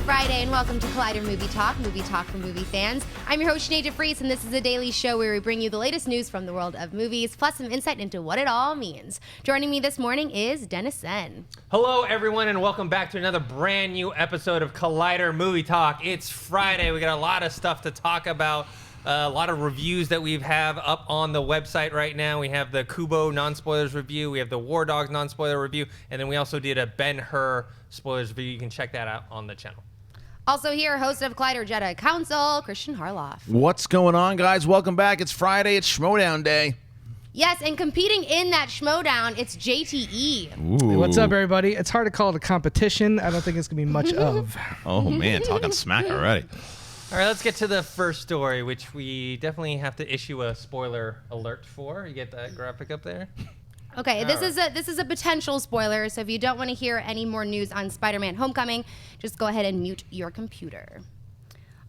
Friday, and welcome to Collider Movie Talk for movie fans. I'm your host, Sinead DeVries, and this is a daily show where we bring you the latest news from the world of movies, plus some insight into what it all means. Joining me this morning is Dennis Tzeng. Hello, everyone, and welcome back to another brand new episode of Collider Movie Talk. It's Friday. We got a lot of stuff to talk about. A lot of reviews that we have up on the website right now. We have the Kubo non-spoilers review. We have the War Dogs non-spoiler review. And then we also did a Ben-Hur spoilers review. You can check that out on the channel. Also here, host of Collider Jedi Council, Kristian Harloff. What's going on, guys? Welcome back. It's Friday. It's SMO Down day. Yes, and competing in that SMO Down, it's JTE. Ooh. Hey, what's up, everybody? It's hard to call it a competition. I don't think it's going to be much of. Oh, man. Talking smack already. All right, let's get to the first story, which we definitely have to issue a spoiler alert for. You get that graphic up there? Okay, this is a potential spoiler, so if you don't want to hear any more news on Spider-Man Homecoming, just go ahead and mute your computer.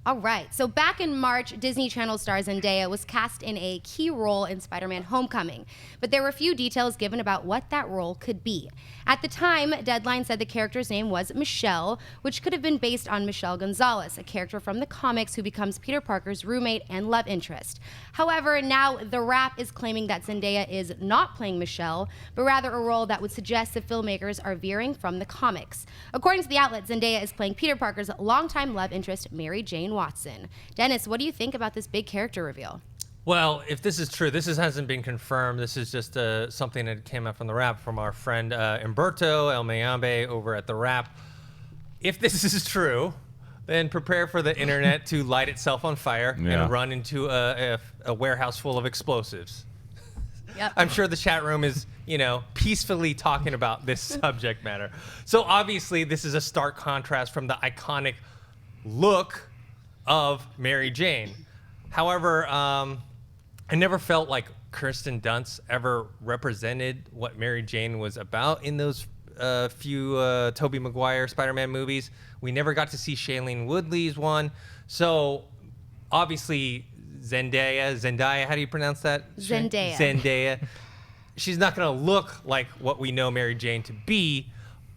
All right, so back in March, Disney Channel star Zendaya was cast in a key role in Spider-Man Homecoming, but there were few details given about what that role could be. At the time, Deadline said the character's name was Michelle, which could have been based on Michelle Gonzalez, a character from the comics who becomes Peter Parker's roommate and love interest. However, now The Wrap is claiming that Zendaya is not playing Michelle, but rather a role that would suggest the filmmakers are veering from the comics. According to the outlet, Zendaya is playing Peter Parker's longtime love interest, Mary Jane Watson. Dennis, what do you think about this big character reveal? Well, if this is true, hasn't been confirmed. This is just something that came out from The Wrap from our friend Umberto El Mayambe over at The Wrap. If this is true, then prepare for the internet to light itself on fire and run into a warehouse full of explosives. Yep. I'm sure the chat room is, peacefully talking about this subject matter. So obviously, this is a stark contrast from the iconic look of Mary Jane. However, I never felt like Kirsten Dunst ever represented what Mary Jane was about in those few Tobey Maguire Spider-Man movies. We never got to see Shailene Woodley's one. So obviously Zendaya, how do you pronounce that? Zendaya. She's not going to look like what we know Mary Jane to be,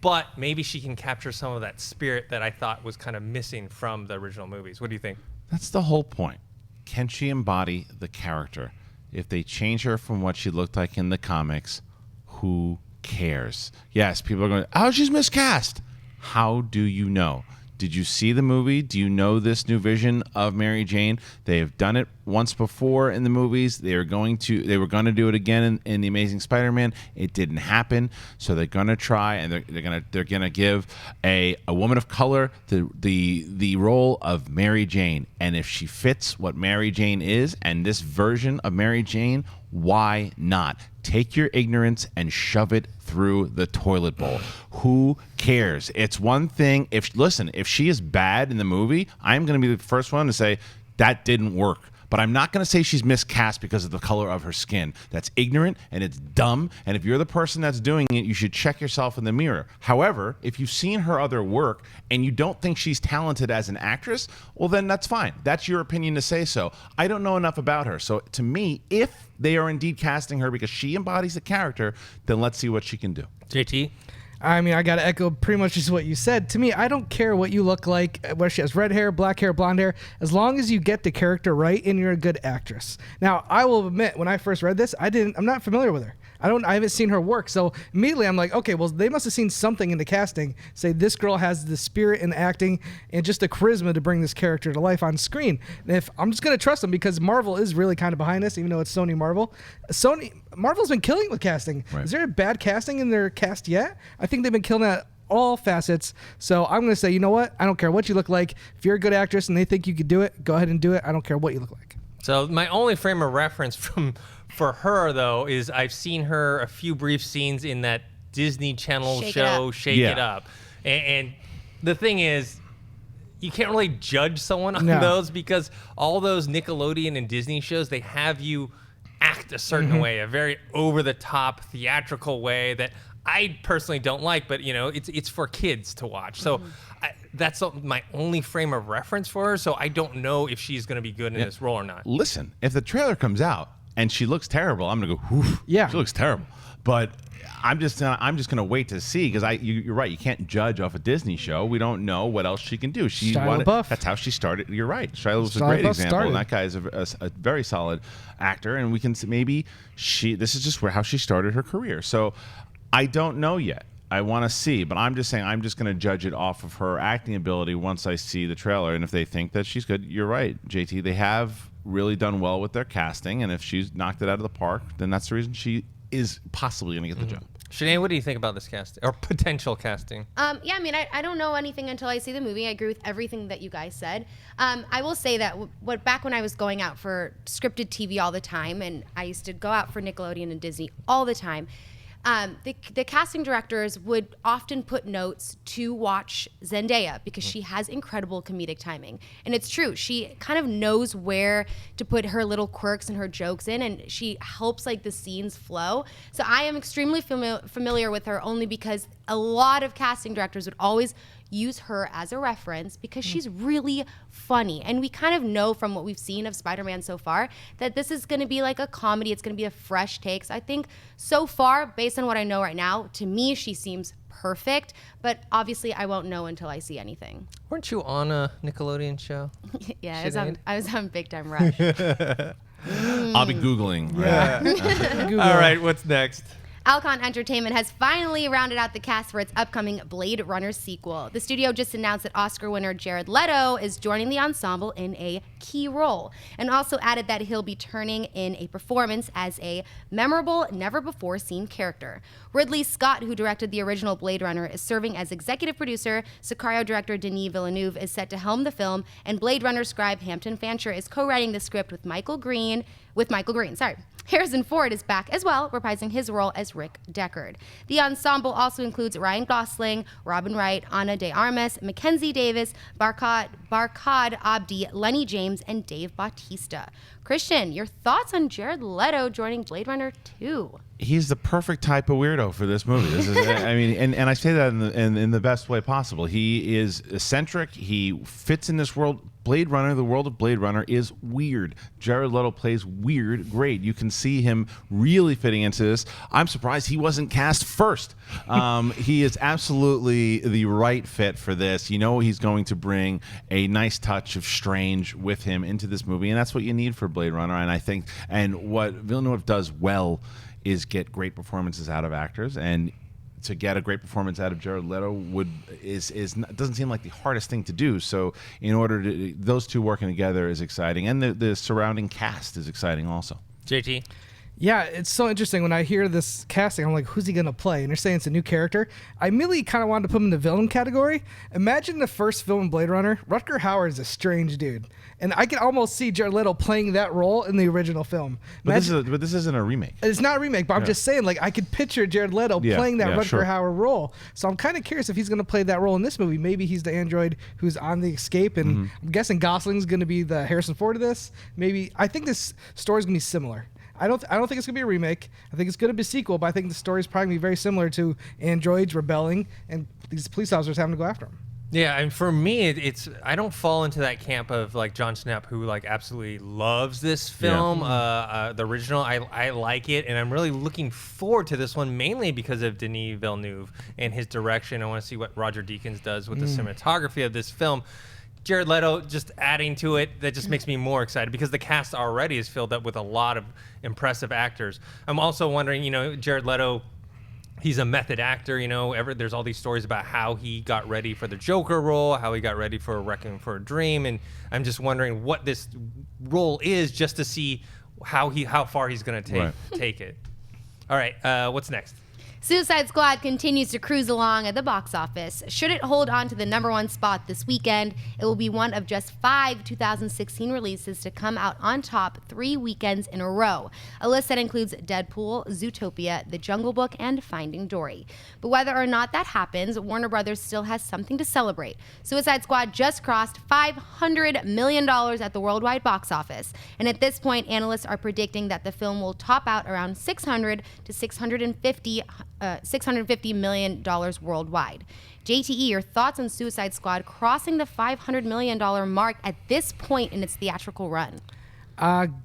but maybe she can capture some of that spirit that I thought was kind of missing from the original movies. What do you think? That's the whole point. Can she embody the character? If they change her from what she looked like in the comics, who cares? Yes, people are going, oh, she's miscast. How do you know? Did you see the movie? Do you know this new vision of Mary Jane? They have done it once before in the movies. They were going to do it again in The Amazing Spider-Man. It didn't happen, so they're going to try, and they're going to give a woman of color the role of Mary Jane. And if she fits what Mary Jane is and this version of Mary Jane, why not? Take your ignorance and shove it through the toilet bowl. Who cares? It's one thing. If she is bad in the movie, I'm going to be the first one to say that didn't work. But I'm not going to say she's miscast because of the color of her skin. That's ignorant and it's dumb. And if you're the person that's doing it, you should check yourself in the mirror. However, if you've seen her other work and you don't think she's talented as an actress, well, then that's fine. That's your opinion to say so. I don't know enough about her. So to me, if they are indeed casting her because she embodies the character, then let's see what she can do. JT? I mean, I got to echo pretty much just what you said. To me, I don't care what you look like, whether she has red hair, black hair, blonde hair, as long as you get the character right and you're a good actress. Now, I will admit, when I first read this, I'm not familiar with her. I haven't seen her work. So immediately I'm like, okay, well, they must have seen something in the casting. Say this girl has the spirit in acting and just the charisma to bring this character to life on screen. And if I'm just going to trust them because Marvel is really kind of behind this, even though it's Sony Marvel. Marvel's been killing with casting. Right. Is there a bad casting in their cast yet? I think they've been killing at all facets. So I'm going to say, you know what? I don't care what you look like. If you're a good actress and they think you could do it, go ahead and do it. I don't care what you look like. So my only frame of reference for her, though, is I've seen her a few brief scenes in that Disney Channel show, Shake It Up. And the thing is, you can't really judge someone on those because all those Nickelodeon and Disney shows, they have you act a certain way, a very over-the-top theatrical way that I personally don't like, but it's for kids to watch. So that's my only frame of reference for her. So I don't know if she's going to be good in this role or not. Listen, if the trailer comes out and she looks terrible, I'm gonna go, whew, Yeah. she looks terrible. But I'm just gonna wait to see, because you're right. You can't judge off a Disney show. We don't know what else she can do. Shia LaBeouf. That's how she started. You're right. Shia was a Shia great LaBeouf example. started. And that guy is a very solid actor, and we can see maybe this is just how she started her career. So I don't know yet. I want to see, but I'm just saying I'm just going to judge it off of her acting ability once I see the trailer. And if they think that she's good, you're right, JT. They have really done well with their casting, and if she's knocked it out of the park, then that's the reason she is possibly going to get the job. Sinead, what do you think about this casting or potential casting? Yeah, I mean, I don't know anything until I see the movie. I agree with everything that you guys said. I will say that back when I was going out for scripted TV all the time, and I used to go out for Nickelodeon and Disney all the time, the casting directors would often put notes to watch Zendaya because she has incredible comedic timing. And it's true. She kind of knows where to put her little quirks and her jokes in, and she helps like the scenes flow. So I am extremely familiar with her only because a lot of casting directors would always use her as a reference because she's really funny. And we kind of know from what we've seen of Spider-Man so far that this is going to be like a comedy. It's going to be a fresh take. So I think so far, based on what I know right now, to me, she seems perfect. But obviously, I won't know until I see anything. Weren't you on a Nickelodeon show? Yeah, I was on Big Time Rush. I'll be Googling. Google. All right, what's next? Alcon Entertainment has finally rounded out the cast for its upcoming Blade Runner sequel. The studio just announced that Oscar winner Jared Leto is joining the ensemble in a key role, and also added that he'll be turning in a performance as a memorable, never-before-seen character. Ridley Scott, who directed the original Blade Runner, is serving as executive producer. Sicario director Denis Villeneuve is set to helm the film, and Blade Runner scribe Hampton Fancher is co-writing the script with Michael Green. Harrison Ford is back as well, reprising his role as Rick Deckard. The ensemble also includes Ryan Gosling, Robin Wright, Ana de Armas, Mackenzie Davis, Barkhad Abdi, Lenny James, and Dave Bautista. Kristian, your thoughts on Jared Leto joining Blade Runner 2? He's the perfect type of weirdo for this movie. This is, I mean, and I say that in the best way possible. He is eccentric. He fits in this world. Blade Runner, the world of Blade Runner is weird. Jared Leto plays weird great. You can see him really fitting into this. I'm surprised he wasn't cast first. He is absolutely the right fit for this. You know he's going to bring a nice touch of strange with him into this movie, and that's what you need for Blade Runner. And I think, and what Villeneuve does well is get great performances out of actors, and to get a great performance out of Jared Leto doesn't seem like the hardest thing to do. So in order to those two working together is exciting, and the surrounding cast is exciting also. JT? Yeah, it's so interesting. When I hear this casting, I'm like, who's he going to play? And you're saying it's a new character. I immediately kind of wanted to put him in the villain category. Imagine the first film in Blade Runner. Rutger Hauer is a strange dude. And I can almost see Jared Leto playing that role in the original film. But this isn't a remake. It's not a remake, but I'm just saying, like, I could picture Jared Leto playing that Rutger Hauer role. So I'm kind of curious if he's going to play that role in this movie. Maybe he's the android who's on the escape, and I'm guessing Gosling's going to be the Harrison Ford of this. Maybe I think this story's going to be similar. I don't think it's gonna be a remake. I think it's gonna be a sequel, but I think the story's probably gonna be very similar to androids rebelling and these police officers having to go after them. Yeah, and for me, it's I don't fall into that camp of like John Schnapp, who like absolutely loves this film, the original. I like it, and I'm really looking forward to this one, mainly because of Denis Villeneuve and his direction. I want to see what Roger Deakins does with the cinematography of this film. Jared Leto just adding to it, that just makes me more excited because the cast already is filled up with a lot of impressive actors. I'm also wondering, Jared Leto, he's a method actor, there's all these stories about how he got ready for the Joker role, how he got ready for Requiem for a Dream, and I'm just wondering what this role is just to see how far he's going to take it. All right, what's next? Suicide Squad continues to cruise along at the box office. Should it hold on to the #1 spot this weekend, it will be one of just 5 2016 releases to come out on top 3 weekends in a row. A list that includes Deadpool, Zootopia, The Jungle Book, and Finding Dory. But whether or not that happens, Warner Brothers still has something to celebrate. Suicide Squad just crossed $500 million at the worldwide box office. And at this point, analysts are predicting that the film will top out around $600 to $650 million worldwide. JTE, your thoughts on Suicide Squad crossing the $500 million mark at this point in its theatrical run?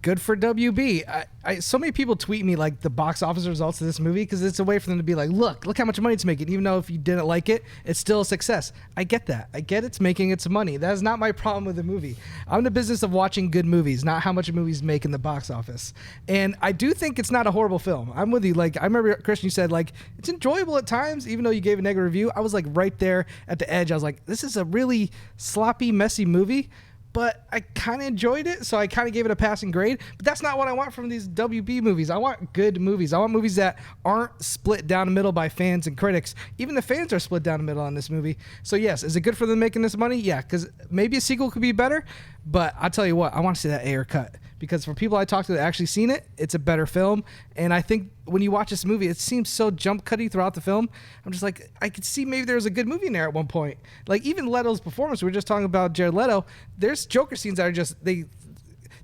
Good for WB. So many people tweet me like the box office results of this movie because it's a way for them to be like, look how much money it's making. Even though if you didn't like it, it's still a success. I get that. I get it's making its money. That is not my problem with the movie. I'm in the business of watching good movies, not how much movies make in the box office. And I do think it's not a horrible film. I'm with you. Like, I remember, Kristian, you said like it's enjoyable at times, even though you gave a negative review. I was like right there at the edge. I was like, this is a really sloppy, messy movie. But I kind of enjoyed it, so I kind of gave it a passing grade. But that's not what I want from these WB movies. I want good movies. I want movies that aren't split down the middle by fans and critics. Even the fans are split down the middle on this movie. So yes, is it good for them making this money? Yeah, because maybe a sequel could be better. But I'll tell you what, I want to see that Ayer cut. Because for people I talked to that actually seen it, it's a better film. And I think when you watch this movie, it seems so jump cutty throughout the film. I'm just like, I could see maybe there was a good movie in there at one point. Like even Leto's performance, we were just talking about Jared Leto. There's Joker scenes that are just, they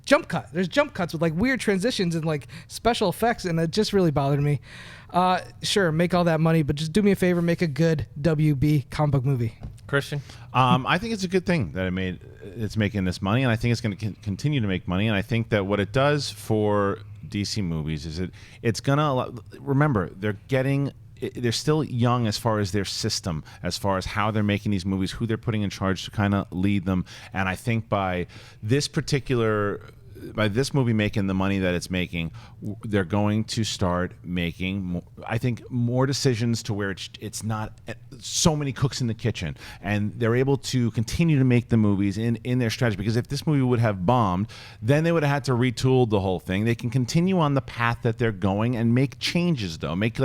jump cut. There's jump cuts with like weird transitions and like special effects. And it just really bothered me. Sure, make all that money, but just do me a favor, make a good WB comic book movie. Kristian? I think it's a good thing that it's making this money, and I think it's going to continue to make money. And I think that what it does for DC movies is it's going to remember they're still young as far as their system, as far as how they're making these movies, who they're putting in charge to kind of lead them. And I think by this movie making the money that it's making, they're going to start making, I think, more decisions to where it's not so many cooks in the kitchen, and they're able to continue to make the movies in their strategy. Because if this movie would have bombed, then they would have had to retool the whole thing. They can continue on the path that they're going and make changes, though. Make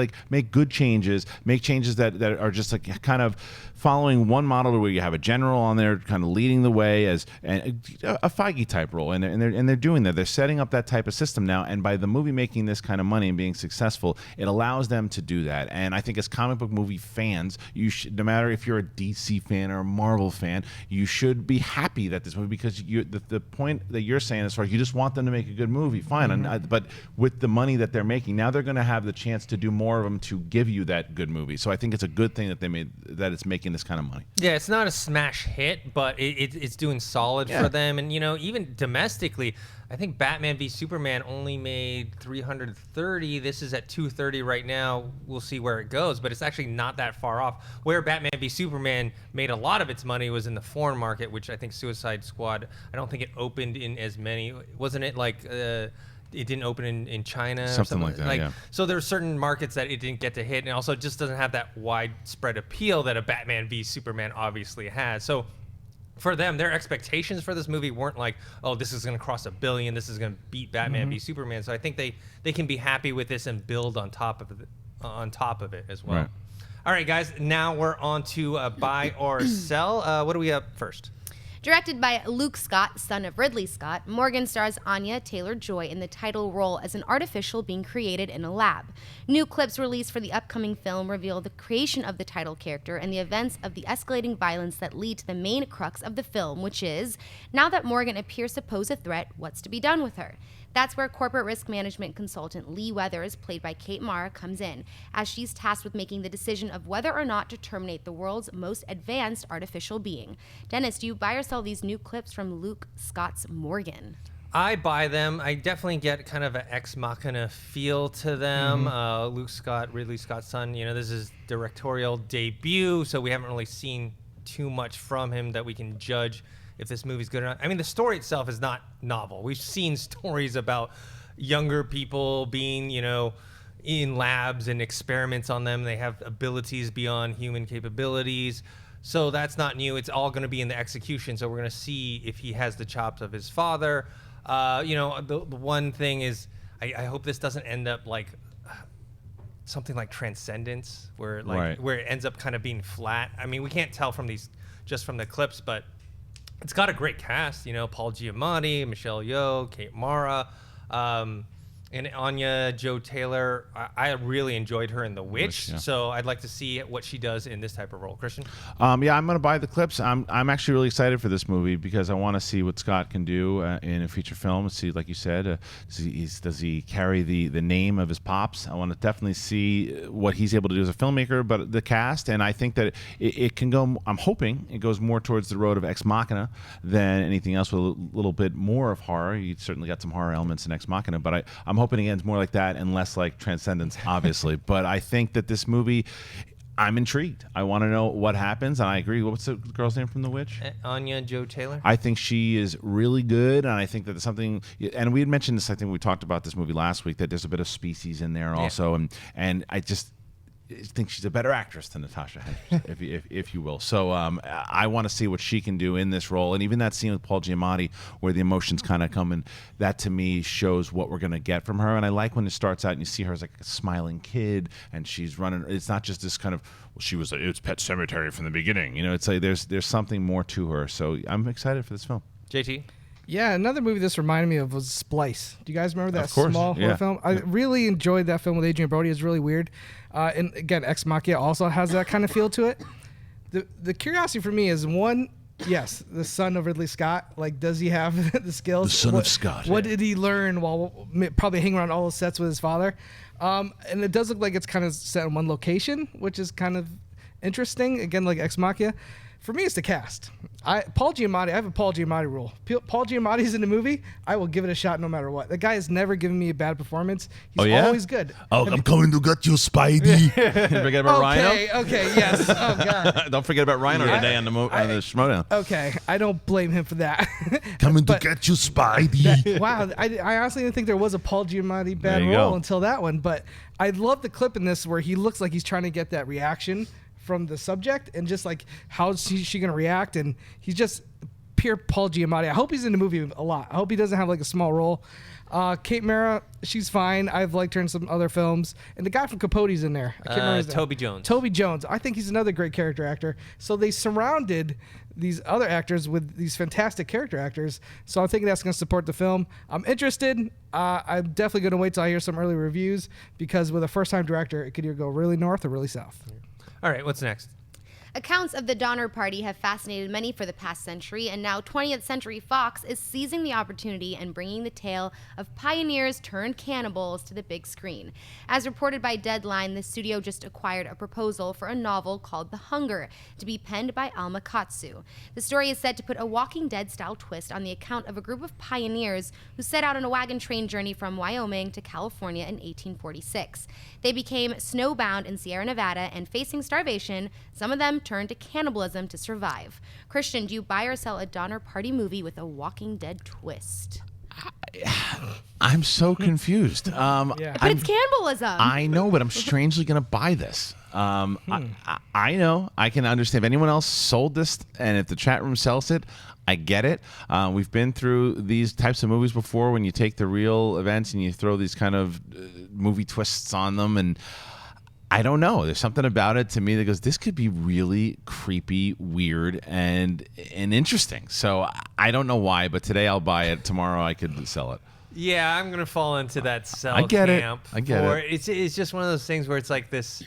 good changes, make changes that are just like kind of following one model where you have a general on there kind of leading the way as a Feige type role, and they're doing that. They're setting up that type of system now, and by the movie making this kind of money and being successful, it allows them to do that. And I think as comic book movie fans, you should, no matter if you're a DC fan or a Marvel fan, you should be happy that this movie, because the point that you're saying as far as you just want them to make a good movie, fine. Mm-hmm. But with the money that they're making, now they're going to have the chance to do more of them to give you that good movie. So I think it's a good thing that it's making this kind of money. Yeah, it's not a smash hit, but it's doing solid for them. And, even domestically, I think Batman v Superman only made 330. This is at 230 right now. We'll see where it goes, but it's actually not that far off. Where Batman v Superman made a lot of its money was in the foreign market, which I think Suicide Squad, I don't think it opened in as many. Wasn't it like... it didn't open in China something or something like that, yeah. So there are certain markets that it didn't get to hit, and also it just doesn't have that widespread appeal that a Batman v Superman obviously has. So for them, their expectations for this movie weren't like, oh, this is going to cross $1 billion, this is going to beat Batman v Superman. So I think they can be happy with this and build on top of it as well. Right. All right, guys, now we're on to buy or sell. What do we have first? Directed by Luke Scott, son of Ridley Scott, Morgan stars Anya Taylor-Joy in the title role as an artificial being created in a lab. New clips released for the upcoming film reveal the creation of the title character and the events of the escalating violence that lead to the main crux of the film, which is, now that Morgan appears to pose a threat, what's to be done with her? That's where corporate risk management consultant Lee Weathers, played by Kate Mara, comes in, as she's tasked with making the decision of whether or not to terminate the world's most advanced artificial being. Dennis, do you buy or sell these new clips from Luke Scott's Morgan? I buy them. I definitely get kind of an ex machina feel to them. Luke Scott, Ridley Scott's son, this is directorial debut, so we haven't really seen too much from him that we can judge if this movie's good or not. I mean, the story itself is not novel. We've seen stories about younger people being, in labs and experiments on them. They have abilities beyond human capabilities. So that's not new. It's all going to be in the execution. So we're going to see if he has the chops of his father. The one thing is, I hope this doesn't end up like something like Transcendence, where where it ends up kind of being flat. I mean, we can't tell from the clips, but it's got a great cast, Paul Giamatti, Michelle Yeoh, Kate Mara. And Anya Jo Taylor, I really enjoyed her in The Witch, yeah. so I'd like to see what she does in this type of role. Christian? Yeah, I'm going to buy the clips. I'm actually really excited for this movie because I want to see what Scott can do in a feature film. See, like you said, does he carry the name of his pops? I want to definitely see what he's able to do as a filmmaker, but the cast, and I think that it can go, I'm hoping it goes more towards the road of Ex Machina than anything else with a little bit more of horror. You certainly got some horror elements in Ex Machina, but I'm hoping again it's more like that and less like Transcendence, obviously. But I think that this movie, I'm intrigued. I want to know what happens, and I agree. What's the girl's name from The Witch? Anya Jo Taylor. I think she is really good, and I think that there's something. And we had mentioned this. I think we talked about this movie last week. That there's a bit of Species in there also, and I just think she's a better actress than Natasha Henstridge, if you will. So I want to see what she can do in this role, and even that scene with Paul Giamatti where the emotions kind of come in. That to me shows what we're gonna get from her. And I like when it starts out and you see her as like a smiling kid, and she's running. It's not just this kind of it's Pet Sematary from the beginning. You know, it's like there's something more to her. So I'm excited for this film. JT? Yeah, another movie this reminded me of was Splice. Do you guys remember that Of course, small horror yeah. film? I really enjoyed that film with Adrian Brody. It's really weird. And again, Ex Machina also has that kind of feel to it. The curiosity for me is, one, yes, the son of Ridley Scott. Like, does he have the skills? The son of Scott. What did he learn while probably hanging around all the sets with his father? And it does look like it's kind of set in one location, which is kind of interesting. Again, like Ex Machina. For me, it's the cast. Paul Giamatti, I have a Paul Giamatti rule. Paul Giamatti's in the movie, I will give it a shot no matter what. The guy has never given me a bad performance. He's always good. Oh, I'm coming to get you, Spidey. Forget about Rhino? Okay, yes. Oh, God. Don't forget about Rhino today on the Schmodown. Okay, I don't blame him for that. Coming to get you, Spidey. Wow, I honestly didn't think there was a Paul Giamatti bad There you role go. until that one. But I love the clip in this where he looks like he's trying to get that reaction from the subject, and just like how is she gonna react, and he's just pure Paul Giamatti. I hope he's in the movie a lot. I hope he doesn't have like a small role. Kate Mara, she's fine. I've liked her in some other films, and the guy from Capote's in there. I can't remember his name. Toby Jones. Toby Jones. I think he's another great character actor. So they surrounded these other actors with these fantastic character actors. So I'm thinking that's going to support the film. I'm interested. I'm definitely going to wait till I hear some early reviews, because with a first-time director, it could either go really north or really south. All right, what's next? Accounts of the Donner Party have fascinated many for the past century, and now 20th Century Fox is seizing the opportunity and bringing the tale of pioneers turned cannibals to the big screen. As reported by Deadline, the studio just acquired a proposal for a novel called The Hunger, to be penned by Alma Katsu. The story is said to put a Walking Dead-style twist on the account of a group of pioneers who set out on a wagon train journey from Wyoming to California in 1846. They became snowbound in Sierra Nevada, and facing starvation, some of them turned to cannibalism to survive. Christian, do you buy or sell a Donner Party movie with a Walking Dead twist? I'm so confused. Yeah. But it's cannibalism. I know, but I'm strangely going to buy this. I know. I can understand if anyone else sold this, and if the chat room sells it, I get it. We've been through these types of movies before, when you take the real events and you throw these kind of movie twists on them, and I don't know. There's something about it to me that goes, this could be really creepy, weird, and interesting. So I don't know why, but today I'll buy it. Tomorrow I could sell it. Yeah, I'm gonna fall into that sell I get it. camp. I get it. It's just one of those things where it's like this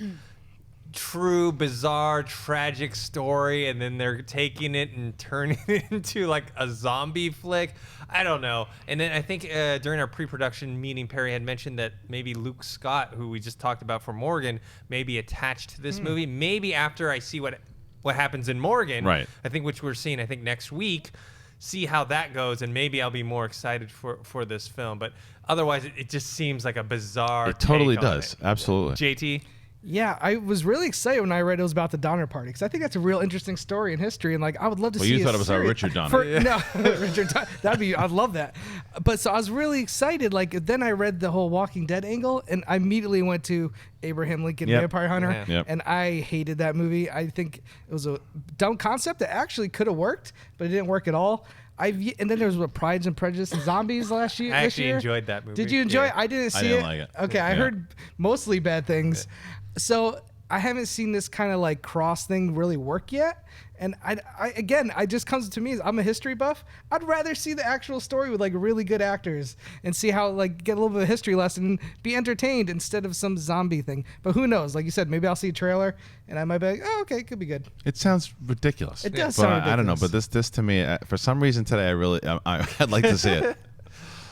true, bizarre, tragic story, and then they're taking it and turning it into like a zombie flick. I don't know. And then I think during our pre-production meeting, Perry had mentioned that maybe Luke Scott, who we just talked about for Morgan, may be attached to this movie. Maybe after I see what happens in Morgan, Right. I think, which we're seeing, I think next week, see how that goes, and maybe I'll be more excited for this film. But otherwise, it just seems like a bizarre. It totally take on does. it. Absolutely. JT. Yeah, I was really excited when I read it was about the Donner Party, because I think that's a real interesting story in history, and like I would love to Well, see. you thought it was Richard Donner. No, Richard Donner. That'd be. I'd love that. But so I was really excited. Like then I read the whole Walking Dead angle, and I immediately went to Abraham Lincoln Yep. Vampire Hunter, Yeah. Yep. and I hated that movie. I think it was a dumb concept that actually could have worked, but it didn't work at all. And then there was Prides and Prejudice and Zombies last year. I this actually year. enjoyed that movie. Did you enjoy Yeah. it? I didn't see didn't it. like it. Okay, I Yeah. heard mostly bad things. So I haven't seen this kind of like cross thing really work yet. And I just comes to me, I'm a history buff. I'd rather see the actual story with like really good actors and see how like get a little bit of a history lesson and be entertained instead of some zombie thing. But who knows? Like you said, maybe I'll see a trailer and I might be like, oh, okay, it could be good. It sounds ridiculous. It does but sound ridiculous. I don't know, but this to me, for some reason today, I'd like to see it.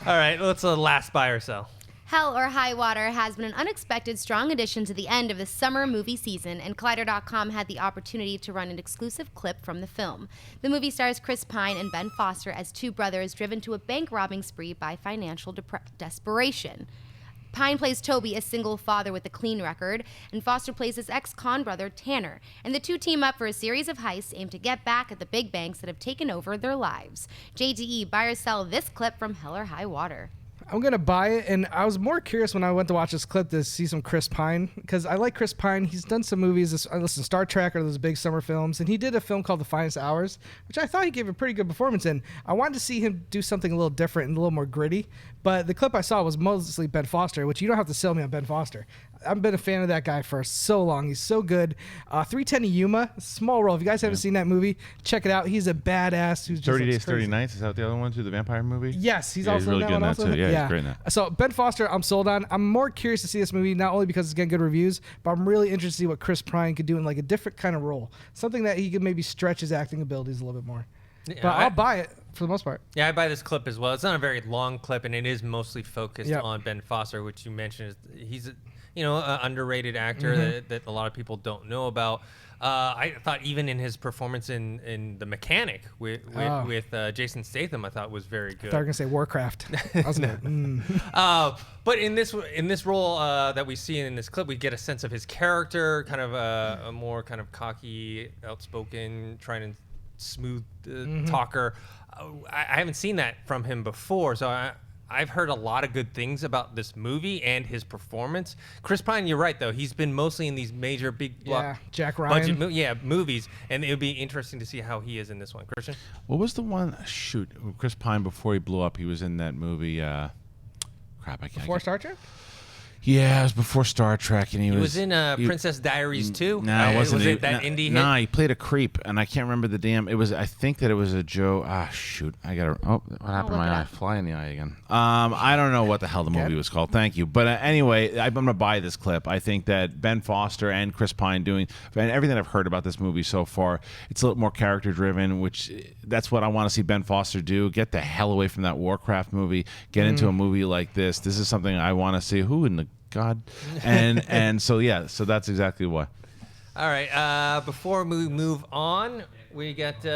All right, let's last buy or sell. Hell or High Water has been an unexpected strong addition to the end of the summer movie season, and Collider.com had the opportunity to run an exclusive clip from the film. The movie stars Chris Pine and Ben Foster as two brothers driven to a bank robbing spree by financial desperation. Pine plays Toby, a single father with a clean record, and Foster plays his ex-con brother, Tanner. And the two team up for a series of heists aimed to get back at the big banks that have taken over their lives. JTE, buy or sell this clip from Hell or High Water. I'm going to buy it, and I was more curious when I went to watch this clip to see some Chris Pine, because I like Chris Pine. He's done some movies. I listen to Star Trek or those big summer films, and he did a film called The Finest Hours, which I thought he gave a pretty good performance in. I wanted to see him do something a little different and a little more gritty, but the clip I saw was mostly Ben Foster, which you don't have to sell me on Ben Foster. I've been a fan of that guy for so long. He's so good. 310 Yuma, small role. If you guys haven't seen that movie, check it out. He's a badass who's just 30 Days, crazy. 30 Nights. Is that the other one too? The vampire movie? Yes, he's Yeah, also really in good in that that one. too. Yeah, he's great in that. So Ben Foster, I'm sold on. I'm more curious to see this movie, not only because it's getting good reviews, but I'm really interested to see what Chris Pine could do in like a different kind of role. Something that he could maybe stretch his acting abilities a little bit more. Yeah, But I'll buy it for the most part. Yeah, I buy this clip as well. It's not a very long clip, and it is mostly focused on Ben Foster, which you mentioned. He's an underrated actor that a lot of people don't know about. I thought even in his performance in The Mechanic with Jason Statham, I thought was very good. I thought you were gonna say Warcraft. I was like, But in this role that we see in this clip, we get a sense of his character, kind of a more kind of cocky, outspoken, trying to smooth talker. I haven't seen that from him before, so I've heard a lot of good things about this movie and his performance. Chris Pine, you're right though. He's been mostly in these major big block Jack Ryan. budget movies, and it would be interesting to see how he is in this one. Christian? What was the one? Shoot, Chris Pine before he blew up. He was in that movie. Crap, I can't. Before Star Trek? Yeah, it was before Star Trek, and he was in Princess Diaries 2. No, it wasn't. Was it that indie hit? Nah, he played a creep, and I can't remember the damn. It was. I think that it was a Joe. Shoot, I gotta. Oh, what happened to my eye? Fly in the eye again. I don't know what the hell the movie was called. Thank you, but anyway, I'm gonna buy this clip. I think that Ben Foster and Chris Pine and everything I've heard about this movie so far, it's a little more character driven, which that's what I want to see Ben Foster do. Get the hell away from that Warcraft movie. Get into a movie like this. This is something I want to see. Who in the God, and so that's exactly why. All right. Before we move on, we got.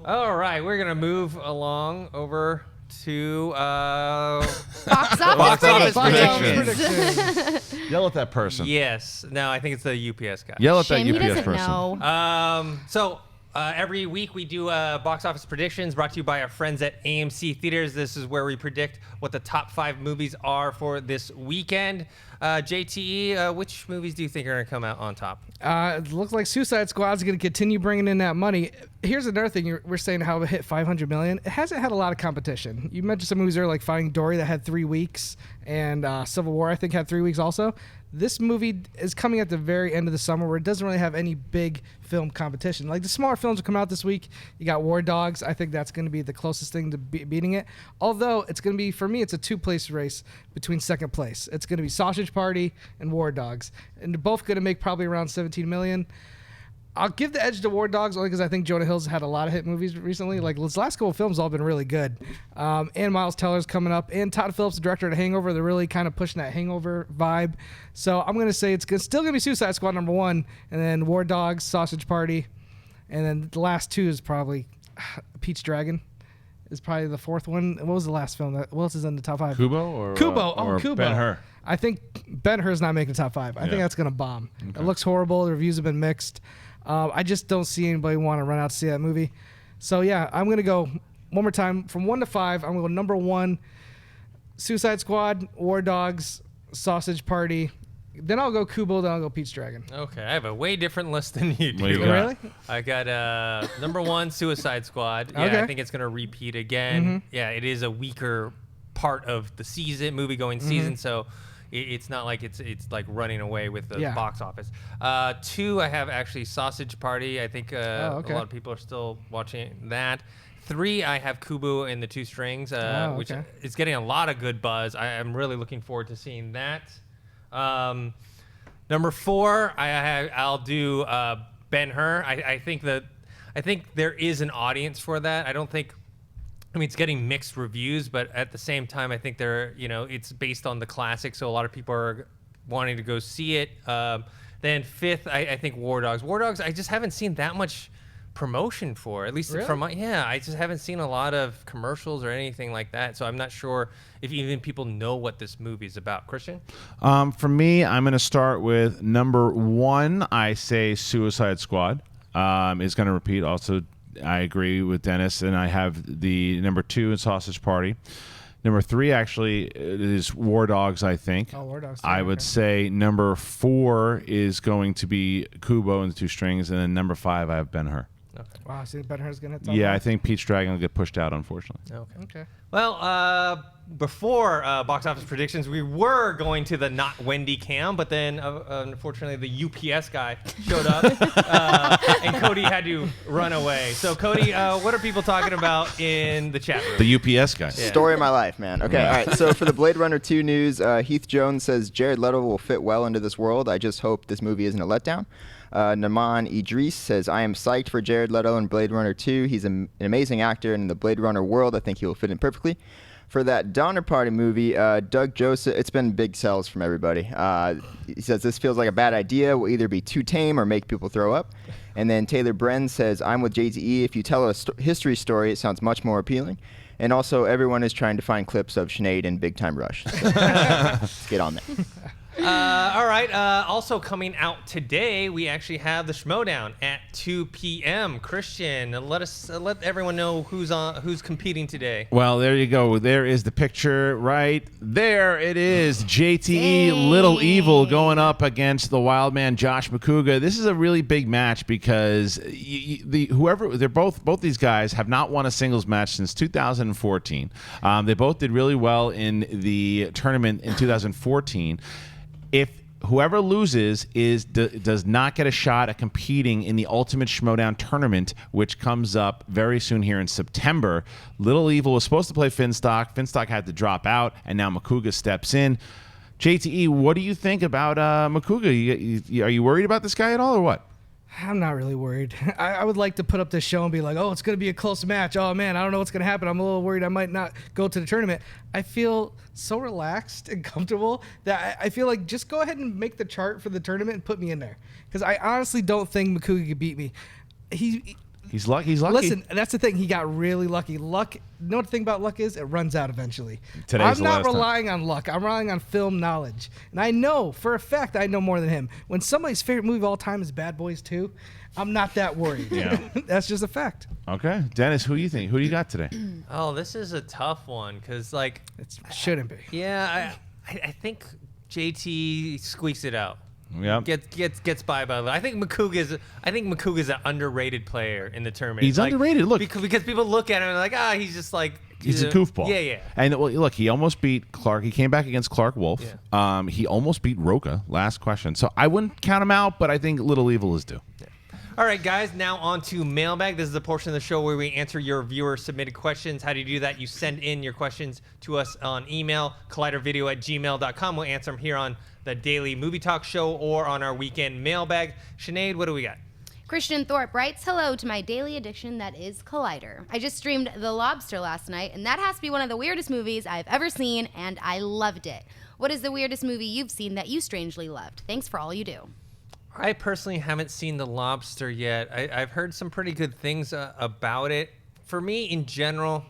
All right, we're gonna move along over to Box office predictions. Yell at that person. Yes. No, I think it's the UPS guy. Yell at Shame that he UPS doesn't person. know. Every week we do box office predictions brought to you by our friends at AMC Theaters. This is where we predict what the top 5 movies are for this weekend. JTE, which movies do you think are going to come out on top? It looks like Suicide Squad's going to continue bringing in that money. Here's another thing. We're saying how it hit $500 million. It hasn't had a lot of competition. You mentioned some movies there like Finding Dory that had 3 weeks, and Civil War, I think, had 3 weeks also. This movie is coming at the very end of the summer where it doesn't really have any big film competition. Like the smaller films will come out this week. You got War Dogs. I think that's going to be the closest thing to beating it. Although it's going to be, for me, it's a 2-place race between second place. It's going to be Sausage Party and War Dogs. And they're both going to make probably around $17 million. I'll give the edge to War Dogs only because I think Jonah Hill's had a lot of hit movies recently. Like his last couple of films all been really good. And Miles Teller's coming up. And Todd Phillips, the director of Hangover, they're really kind of pushing that Hangover vibe. So I'm going to say it's still going to be Suicide Squad #1, and then War Dogs, Sausage Party, and then the last 2 is probably Pete's Dragon. Is probably the 4th one. What was the last film? What else is in the top 5? Kubo or Kubo. Ben-Hur. I think Ben-Hur's not making the top 5. I think that's going to bomb. Okay. It looks horrible. The reviews have been mixed. I just don't see anybody want to run out to see that movie. So, yeah, I'm going to go one more time. From 1 to 5, I'm going to go #1, Suicide Squad, War Dogs, Sausage Party. Then I'll go Kubo, then I'll go Pete's Dragon. Okay, I have a way different list than you do. Really? I got #1, Suicide Squad. Yeah, Okay. I think it's going to repeat again. Yeah, it is a weaker part of the movie-going season, so it's not like it's like running away with the Yeah. box office. 2, I have actually Sausage Party. I think a lot of people are still watching that. 3, I have Kubo and the Two Strings, which is getting a lot of good buzz. I'm really looking forward to seeing that. Number 4, I'll do Ben-Hur. I think there is an audience for that. I mean, it's getting mixed reviews, but at the same time, I think it's based on the classic, so a lot of people are wanting to go see it. Then 5th, I think War Dogs. War Dogs, I just haven't seen that much promotion for, at least from I just haven't seen a lot of commercials or anything like that, so I'm not sure if even people know what this movie is about. Kristian? For me, I'm going to start with number 1. I say Suicide Squad is going to repeat. Also, I agree with Dennis, and I have the number 2 in Sausage Party. Number 3 actually is War Dogs, I think. Oh, War Dogs. I would say number 4 is going to be Kubo and the Two Strings, and then number 5 I have Ben-Hur. Okay. Wow, so Ben-Hur's going to hit top Yeah, five? I think Pete's Dragon will get pushed out, unfortunately. Okay. Well, before box office predictions, we were going to the Not Wendy Cam, but then unfortunately the UPS guy showed up, and Cody had to run away. So Cody, what are people talking about in the chat room? The UPS guy. Yeah. Story of my life, man. Okay, all right. So for the Blade Runner 2 news, Heath Jones says Jared Leto will fit well into this world. I just hope this movie isn't a letdown. Naman Idris says, I am psyched for Jared Leto in Blade Runner 2. He's an amazing actor, and in the Blade Runner world, I think he will fit in perfectly. For that Donner Party movie, Doug Joseph, it's been big sells from everybody. He says, this feels like a bad idea. Will either be too tame or make people throw up. And then Taylor Bren says, I'm with JTE. If you tell a history story, it sounds much more appealing. And also, everyone is trying to find clips of Sinead in Big Time Rush. So, let's get on there. All right. Also coming out today, we actually have the SMO Down at 2 p.m. Kristian, let everyone know who's competing today. Well, there you go. There is the picture right there. It is JTE Little Evil going up against the Wild Man Josh McCouga. This is a really big match because both these guys have not won a singles match since 2014. They both did really well in the tournament in 2014. If whoever loses does not get a shot at competing in the Ultimate Schmodown tournament, which comes up very soon here in September, Little Evil was supposed to play Finstock. Finstock had to drop out, and now McCouga steps in. JTE, what do you think about McCouga? Are you worried about this guy at all, or what? I'm not really worried. I would like to put up this show and be like, oh, it's going to be a close match. Oh, man, I don't know what's going to happen. I'm a little worried I might not go to the tournament. I feel so relaxed and comfortable that I feel like just go ahead and make the chart for the tournament and put me in there. Because I honestly don't think McCouga could beat me. He's lucky. Listen, that's the thing. He got really lucky. Luck, you know what the thing about luck is? It runs out eventually. I'm not relying on luck. I'm relying on film knowledge. And I know, for a fact, I know more than him. When somebody's favorite movie of all time is Bad Boys 2, I'm not that worried. Yeah. That's just a fact. Okay. Dennis, who do you think? Who do you got today? Oh, this is a tough one because, like... It shouldn't be. Yeah, I think JT squeaks it out. Yeah, gets by a little. I think McCouga is an underrated player in the tournament. He's underrated. Look, because people look at him and they're like, he's just like he's a goofball. Yeah. And look, he almost beat Clark. He came back against Clark Wolf. Yeah. He almost beat Roca. Last question. So I wouldn't count him out, but I think Little Evil is due. Yeah. All right, guys. Now on to Mailbag. This is the portion of the show where we answer your viewer-submitted questions. How do you do that? You send in your questions to us on email, collidervideo@gmail.com. We'll answer them here on the Daily Movie Talk Show or on our weekend Mailbag. Sinead, what do we got? Christian Thorpe writes, hello to my daily addiction that is Collider. I just streamed The Lobster last night, and that has to be one of the weirdest movies I've ever seen, and I loved it. What is the weirdest movie you've seen that you strangely loved? Thanks for all you do. I personally haven't seen The Lobster yet. I've heard some pretty good things about it. For me, in general,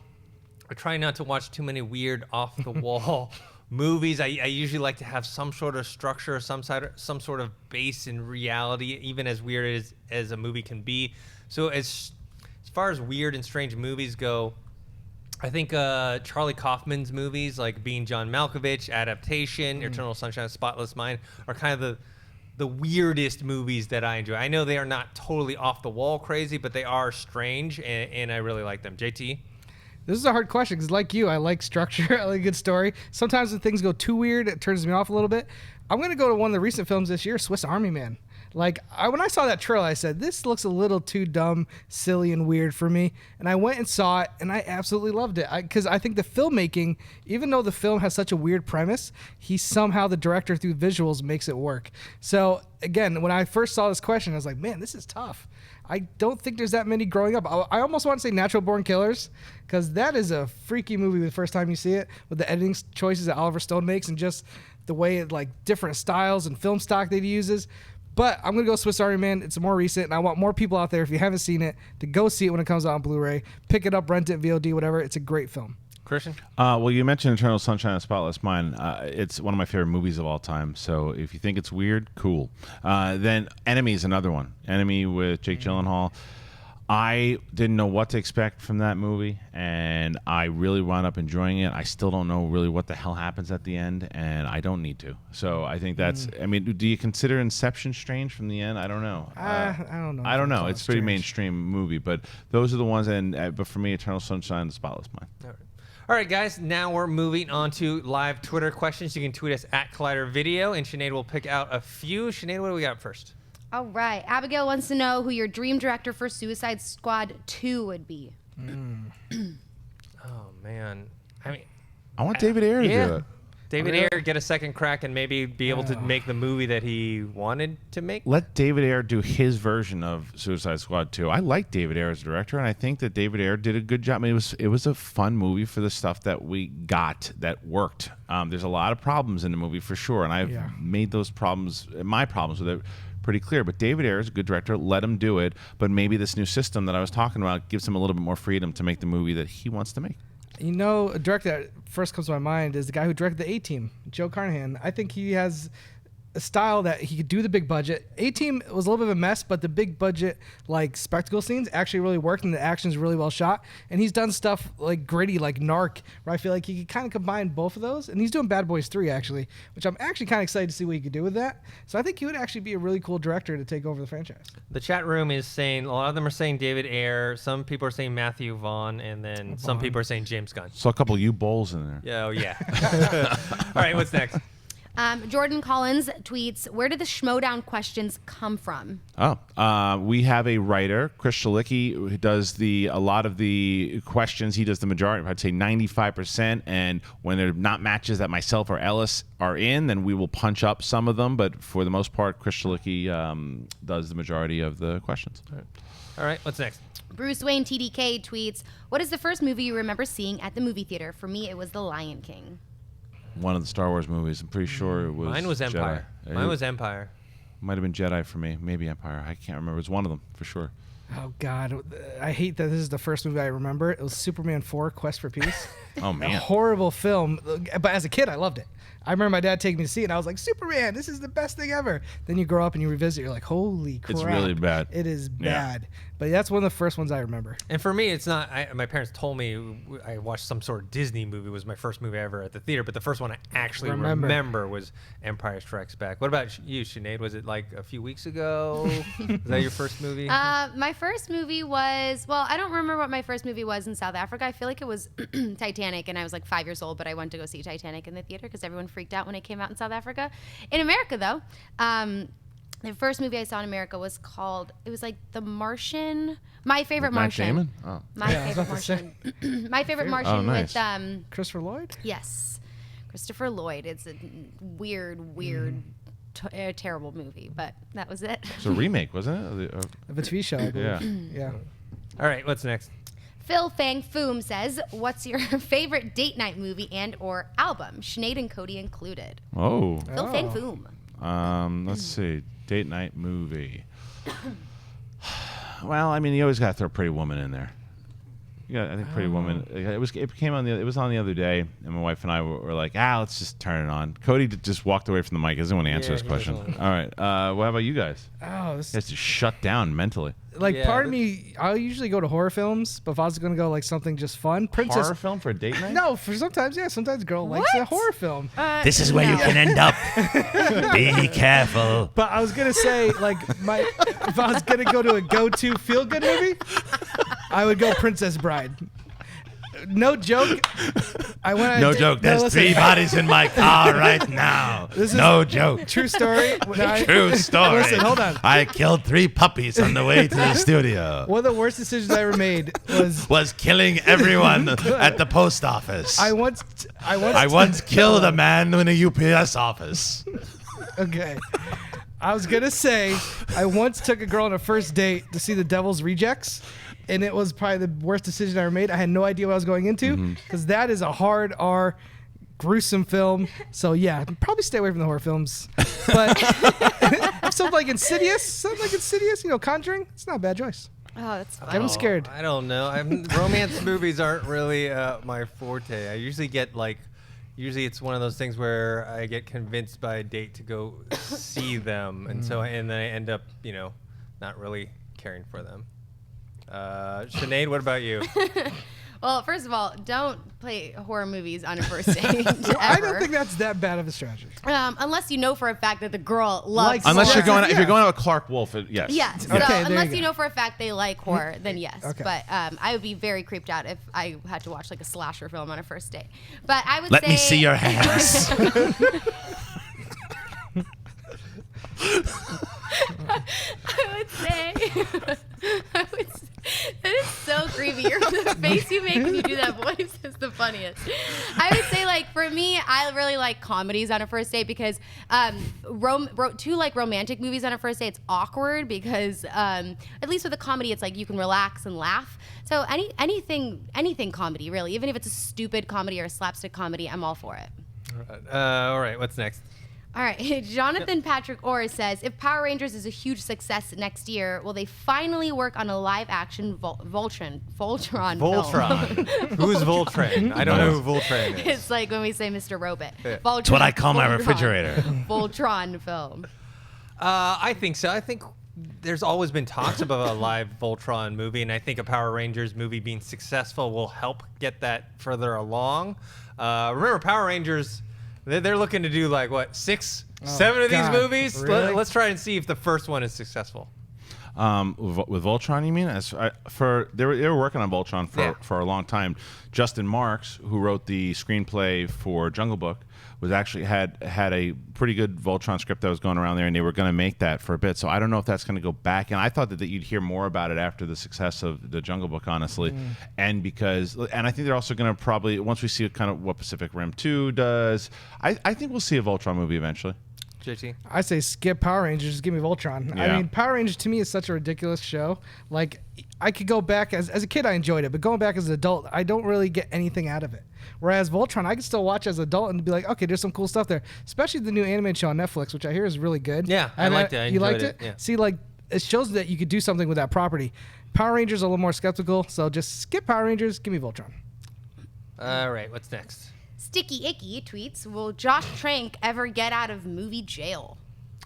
I try not to watch too many weird off-the-wall movies. I usually like to have some sort of structure, some sort of base in reality, even as weird as a movie can be. So as far as weird and strange movies go, I think Charlie Kaufman's movies, like Being John Malkovich, Adaptation, Eternal Sunshine of the Spotless Mind, are kind of the weirdest movies that I enjoy. I know they are not totally off the wall crazy, but they are strange, and I really like them. JT? This is a hard question because, like you, I like structure. I like a good story. Sometimes when things go too weird, it turns me off a little bit. I'm going to go to one of the recent films this year, Swiss Army Man. Like, when I saw that trailer, I said, this looks a little too dumb, silly, and weird for me. And I went and saw it, and I absolutely loved it. Because I think the filmmaking, even though the film has such a weird premise, the director, through visuals, makes it work. So, again, when I first saw this question, I was like, man, this is tough. I don't think there's that many growing up. I almost want to say Natural Born Killers, because that is a freaky movie the first time you see it, with the editing choices that Oliver Stone makes and just the way it, like, different styles and film stock that he uses. But I'm going to go Swiss Army Man. It's more recent, and I want more people out there, if you haven't seen it, to go see it when it comes out on Blu-ray. Pick it up, rent it, VOD, whatever. It's a great film. Kristian? Well, you mentioned Eternal Sunshine of the Spotless Mind. It's one of my favorite movies of all time. So if you think it's weird, cool. Then Enemy is another one. Enemy with Jake Gyllenhaal. I didn't know what to expect from that movie, and I really wound up enjoying it. I still don't know really what the hell happens at the end, and I don't need to. So I think that's. I mean, do you consider Inception strange from the end? I don't know. I don't know. I don't know. It's a pretty mainstream movie, but those are the ones. And but for me, Eternal Sunshine of the Spotless Mind. All right, guys. Now we're moving on to live Twitter questions. You can tweet us at Collider Video, and Sinead will pick out a few. Sinead, what do we got first? All right. Abigail wants to know who your dream director for Suicide Squad 2 would be. Oh, man. I mean, I want David Ayer to do it. David Ayer get a second crack and maybe be able to make the movie that he wanted to make. Let David Ayer do his version of Suicide Squad 2. I like David Ayer as a director, and I think that David Ayer did a good job. I mean, it was a fun movie for the stuff that we got that worked. There's a lot of problems in the movie for sure, and I've made those problems, my problems with it, pretty clear. But David Ayer is a good director. Let him do it. But maybe this new system that I was talking about gives him a little bit more freedom to make the movie that he wants to make. You know, a director that first comes to my mind is the guy who directed the A-Team, Joe Carnahan. I think he has a style that he could do the big budget. A-Team was a little bit of a mess, but the big budget, like, spectacle scenes actually really worked, and the action's really well shot. And he's done stuff like gritty, like Narc, where I feel like he could kind of combine both of those. And he's doing Bad Boys 3, actually, which I'm actually kind of excited to see what he could do with that. So I think he would actually be a really cool director to take over the franchise. The chat room is saying, a lot of them are saying David Ayer. Some people are saying Matthew Vaughn, and then some people are saying James Gunn. Saw a couple of U-Bowls in there. Yeah, oh, yeah. All right, what's next? Jordan Collins tweets, where did the SMO Down questions come from? We have a writer, Chris Shalicki, who does a lot of the questions. He does the majority, I'd say 95%. And when they're not matches that myself or Ellis are in, then we will punch up some of them. But for the most part, Chris Shalicki does the majority of the questions. All right, what's next? Bruce Wayne TDK tweets, what is the first movie you remember seeing at the movie theater? For me, it was The Lion King. One of the Star Wars movies. I'm pretty sure it was. Mine was Empire. Jedi. Mine was Empire. Might have been Jedi for me. Maybe Empire. I can't remember. It was one of them for sure. Oh, God. I hate that this is the first movie I remember. It was Superman 4, Quest for Peace. Oh, man. A horrible film. But as a kid, I loved it. I remember my dad taking me to see it, and I was like, Superman, this is the best thing ever. Then you grow up and you revisit, you're like, holy crap. It's really bad. It is bad. But that's one of the first ones I remember. And for me, it's not, my parents told me I watched some sort of Disney movie. It was my first movie ever at the theater, but the first one I actually remember was Empire Strikes Back. What about you, Sinead? Was it like a few weeks ago? Was that your first movie? My first movie was, well, I don't remember what my first movie was in South Africa. I feel like it was Titanic, and I was like 5 years old, but I went to go see Titanic in the theater because everyone freaked out when it came out in South Africa. In America, though, the first movie I saw in America was called, it was like The Martian. My Favorite Martian. Matt Damon? Oh. My Favorite Martian. My Favorite Martian nice. with Christopher Lloyd? Yes. Christopher Lloyd. It's a weird, terrible movie, but that was it. It's a remake, wasn't it? Of a TV show, I believe. Yeah. All right, what's next? Phil Fang Foom says, what's your favorite date night movie and or album? Sinead and Cody included. Oh. Phil Fang Foom. Let's see. Date night movie. Well, I mean, you always got to throw Pretty Woman in there. Yeah, I think Pretty Woman. It was on the other day, and my wife and I were like, let's just turn it on. Cody just walked away from the mic. He doesn't want to answer this question. All right. What about you guys? This he has to shut down mentally. Part of me, I usually go to horror films, but if I was going to go like something just fun, Horror film for a date night? No, for sometimes, yeah. Sometimes a girl likes a horror film. This is where you can end up. Be careful. But I was going to say, if I was going to go to a go-to feel-good movie, I would go Princess Bride. no joke. No joke. There's listen. 3 bodies in my car right now. No joke. True story. True story. Listen, hold on. I killed 3 puppies on the way to the studio. One of the worst decisions I ever made Was killing everyone at the post office. I once killed a man in a UPS office. Okay. I was gonna say I once took a girl on a first date to see The Devil's Rejects, and it was probably the worst decision I ever made. I had no idea what I was going into because that is a hard R, gruesome film. So yeah, probably stay away from the horror films. But something like Insidious, Conjuring. It's not a bad choice. Oh, that's fun. Get them scared. I don't know. Romance movies aren't really my forte. I usually get Usually it's one of those things where I get convinced by a date to go see them, and then I end up, not really caring for them. Sinead, what about you? Well, first of all, don't play horror movies on a first date. I don't think that's that bad of a strategy. Unless you know for a fact that the girl loves Unless horror. if you're going to a Clark Wolf, yes. Yes. Okay, So there unless you you go. know for a fact they like horror, then yes. Okay. But I would be very creeped out if I had to watch like a slasher film on a first date. But I would Let say me see your hands. I would say that is so creepy. The face you make when you do that voice is the funniest. I would say, for me, I really like comedies on a first date because two romantic movies on a first date, it's awkward because at least with a comedy, it's you can relax and laugh. So anything comedy, really, even if it's a stupid comedy or a slapstick comedy, I'm all for it. All right, what's next? All right, Jonathan Patrick Orr says, if Power Rangers is a huge success next year, will they finally work on a live-action Voltron film? Who's Voltron? I don't know who Voltron is. It's like when we say Mr. Robot. Yeah. That's what I call my refrigerator. Voltron film. I think so. I think there's always been talks about a live Voltron movie, and I think a Power Rangers movie being successful will help get that further along. Remember, Power Rangers... They're looking to do 6, 7 of these movies. Really? Let's try and see if the first one is successful. With Voltron, you mean? They were working on Voltron for a long time. Justin Marks, who wrote the screenplay for Jungle Book, was actually had a pretty good Voltron script that was going around there, and they were going to make that for a bit. So I don't know if that's going to go back. And I thought that you'd hear more about it after the success of the Jungle Book, honestly. And I think they're also going to probably, once we see kind of what Pacific Rim 2 does, I think we'll see a Voltron movie eventually. JT? I say skip Power Rangers, just give me Voltron. Yeah. I mean, Power Rangers to me is such a ridiculous show. I could go back as a kid, I enjoyed it, but going back as an adult, I don't really get anything out of it. Whereas Voltron, I can still watch as an adult and be like, okay, there's some cool stuff there. Especially the new animated show on Netflix, which I hear is really good. Yeah, I liked it. I You liked enjoyed it? it, yeah. See, it shows that you could do something with that property. Power Rangers are a little more skeptical, so just skip Power Rangers, give me Voltron. All right, what's next? Sticky Icky tweets, will Josh Trank ever get out of movie jail?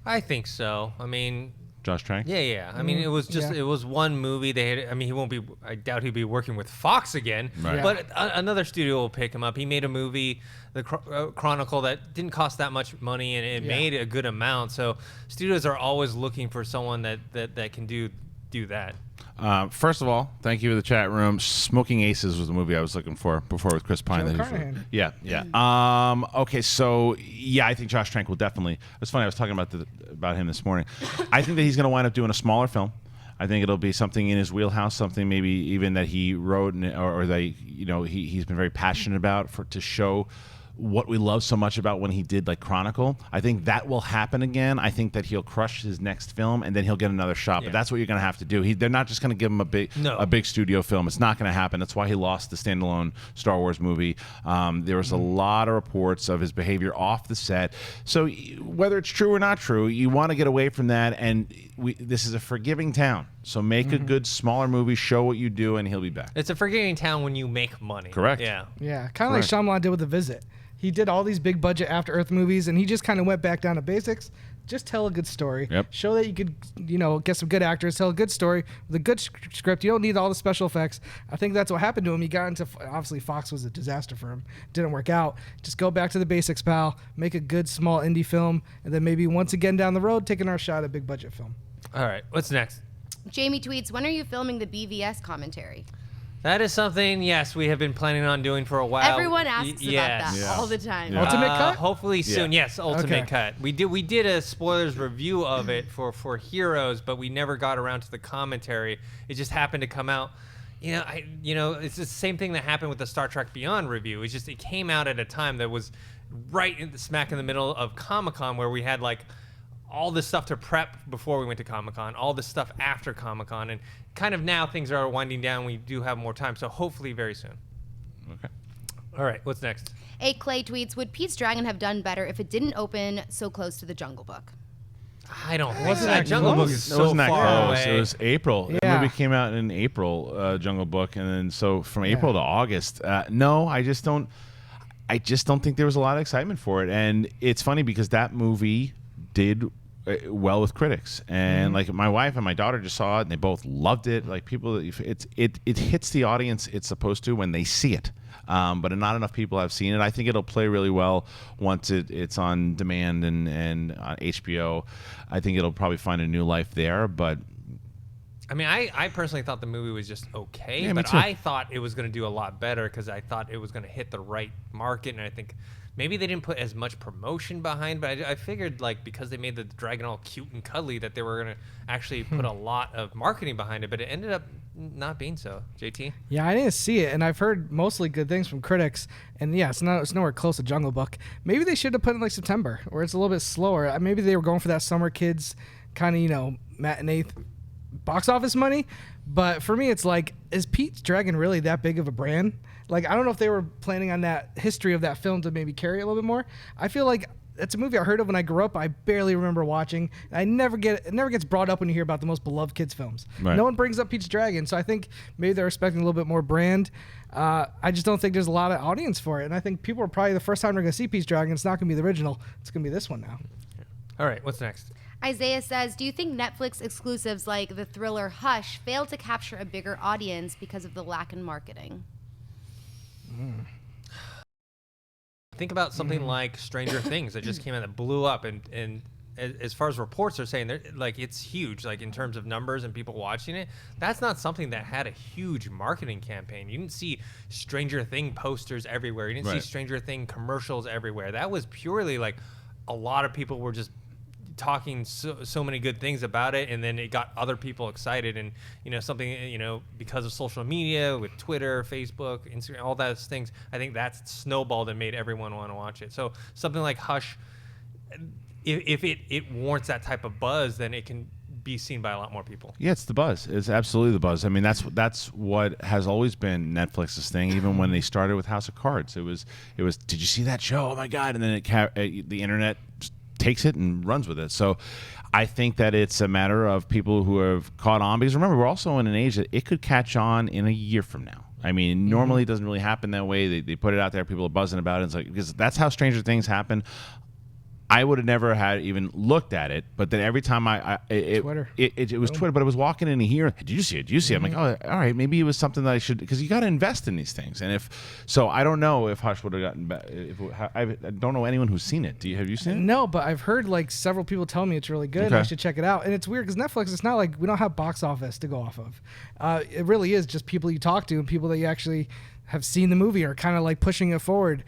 I think so. I mean... Josh Trank? Yeah. I mean, it was just it was one movie. He won't be. I doubt he'll be working with Fox again. Right. Yeah. But another studio will pick him up. He made a movie, The Chronicle, that didn't cost that much money, and it made a good amount. So studios are always looking for someone that can do that. First of all, thank you for the chat room. Smoking Aces was the movie I was looking for before with Chris Pine. Joe Carnahan. Yeah. Okay, so I think Josh Trank will definitely. It's funny. I was talking about him this morning. I think that he's going to wind up doing a smaller film. I think it'll be something in his wheelhouse, something maybe even that he wrote or that he's been very passionate about to show what we love so much about when he did Chronicle. I think that will happen again. I think that he'll crush his next film and then he'll get another shot. Yeah. But that's what you're going to have to do. They're not just going to give him a big studio film. It's not going to happen. That's why he lost the standalone Star Wars movie. There was a lot of reports of his behavior off the set. So whether it's true or not true, you want to get away from that. And this is a forgiving town. So make a good smaller movie, show what you do, and he'll be back. It's a forgiving town when you make money. Correct. Yeah. Yeah, kind of like Shyamalan did with The Visit. He did all these big budget After Earth movies, and he just kind of went back down to basics. Just tell a good story. Yep. Show that you could, get some good actors. Tell a good story with a good script. You don't need all the special effects. I think that's what happened to him. He got into, obviously Fox was a disaster for him. Didn't work out. Just go back to the basics, pal. Make a good small indie film, and then maybe once again down the road, taking our shot at a big budget film. All right, what's next? Jamie tweets, when are you filming the BVS commentary? That is something, yes, we have been planning on doing for a while. Everyone asks yes. about that all the time. Yeah. Ultimate cut? Hopefully soon. Yeah. Yes, Ultimate Okay. Cut. We did a spoilers review of it for Heroes, but we never got around to the commentary. It just happened to come out. It's the same thing that happened with the Star Trek Beyond review. It's just it came out at a time that was right smack in the middle of Comic-Con, where we had like all this stuff to prep before we went to Comic-Con, all this stuff after Comic-Con, and kind of now things are winding down. We do have more time, so hopefully very soon. Okay. All right, what's next? A Clay tweets, would Pete's Dragon have done better if it didn't open so close to the Jungle Book? I don't think Wasn't so. that Jungle Book close? is It so wasn't that far close. away. It was April. The Yeah. movie came out in April, Jungle Book, and then so from April to August. No, I just don't think there was a lot of excitement for it. And it's funny because that movie did well with critics, and like my wife and my daughter just saw it and they both loved it. Like people, it hits the audience it's supposed to when they see it. But not enough people have seen it. I think it'll play really well once it's on demand and on HBO. I think it'll probably find a new life there. But I mean, I personally thought the movie was just okay, Yeah, me but too. I thought it was going to do a lot better because I thought it was going to hit the right market, and I think maybe they didn't put as much promotion behind, but I figured like because they made the dragon all cute and cuddly that they were going to actually put a lot of marketing behind it, but it ended up not being so. JT? Yeah, I didn't see it, and I've heard mostly good things from critics. And yeah, it's nowhere close to Jungle Book. Maybe they should have put it in like September, where it's a little bit slower. Maybe they were going for that summer kids kind of matinee box office money. But for me, it's like, is Pete's Dragon really that big of a brand? Like, I don't know if they were planning on that history of that film to maybe carry it a little bit more. I feel like it's a movie I heard of when I grew up. I barely remember watching. It never gets brought up when you hear about the most beloved kids films. Right. No one brings up Pete's Dragon, so I think maybe they're expecting a little bit more brand. I just don't think there's a lot of audience for it, and I think people are probably the first time they're going to see Pete's Dragon. It's not going to be the original. It's going to be this one now. All right, what's next? Isaiah says, do you think Netflix exclusives like the thriller Hush failed to capture a bigger audience because of the lack in marketing? Think about something like Stranger Things that just came out that blew up, and as far as reports are saying, like it's huge, like in terms of numbers and people watching it. That's not something that had a huge marketing campaign. You didn't see Stranger Thing posters everywhere. You didn't see Right. Stranger Thing commercials everywhere. That was purely like a lot of people were just talking so many good things about it, and then it got other people excited, and something because of social media with Twitter, Facebook, Instagram, all those things. I think that's snowballed and made everyone want to watch it. So something like Hush, if it warrants that type of buzz, then it can be seen by a lot more people. yeah, it's the buzz. It's absolutely the buzz. I mean, that's what has always been Netflix's thing. Even when they started with House of Cards, it was. Did you see that show? Oh my God! And then the internet just takes it and runs with it. So I think that it's a matter of people who have caught on, because remember, we're also in an age that it could catch on in a year from now. I mean, normally it doesn't really happen that way. They put it out there, people are buzzing about it. It's like, because that's how Stranger Things happen. I would have never had even looked at it, but then every time Twitter. It was Twitter, but I was walking in here. Did you see it? Did you see it? I'm like, oh, all right, maybe it was something that I should, because you got to invest in these things. And I don't know if Hush would have gotten back. I don't know anyone who's seen it. Have you seen it? No, but I've heard like several people tell me it's really good. And I Okay. should check it out. And it's weird because Netflix, it's not like we don't have box office to go off of. It really is just people you talk to and people that you actually have seen the movie or kind of like pushing it forward.